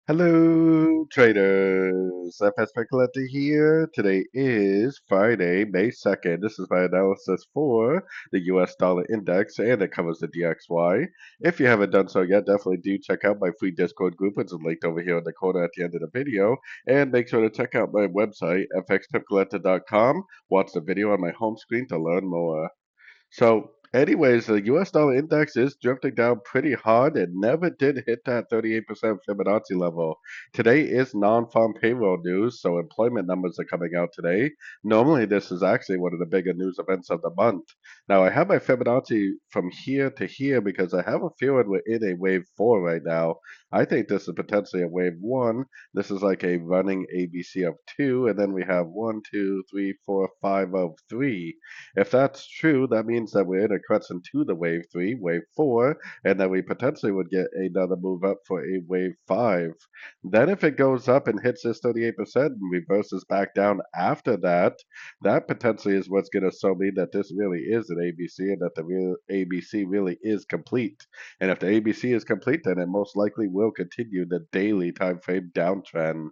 Hello, traders. FX Pip Collector here. Today is Friday, May 2nd. This is my analysis for the US dollar index, and it covers the DXY. If you haven't done so yet, definitely do check out my free Discord group, which is linked over here in the corner at the end of the video. And make sure to check out my website, fxpipcollector.com. Watch the video on my home screen to learn more. So, anyways, the US dollar index is drifting down pretty hard. It never did hit that 38% Fibonacci level. Today is non-farm payroll news, so employment numbers are coming out today. Normally, this is actually one of the bigger news events of the month. Now, I have my Fibonacci from here to here because I have a feeling we're in a wave 4 right now. I think this is potentially a wave 1. This is like a running ABC of 2, and then we have 1, 2, 3, 4, 5 of 3. If that's true, that means that we're in a crescent to the wave 3, wave 4, and that we potentially would get another move up for a wave 5. Then if it goes up and hits this 38% and reverses back down after that, that potentially is what's going to show me that this really is an ABC and that the real ABC really is complete. And if the ABC is complete, then it most likely will continue the daily time frame downtrend.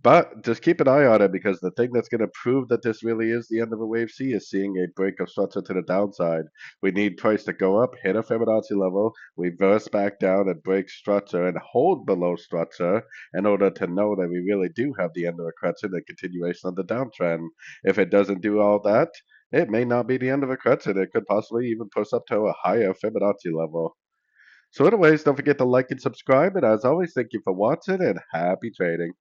But just keep an eye on it because the thing that's going to prove that this really is the end of a wave C is seeing a break of structure to the downside. We need price to go up, hit a Fibonacci level, reverse back down and break structure and hold below structure in order to know that we really do have the end of a correction and continuation of the downtrend. If it doesn't do all that, it may not be the end of a correction. It could possibly even push up to a higher Fibonacci level. So anyways, don't forget to like and subscribe. And as always, thank you for watching and happy trading.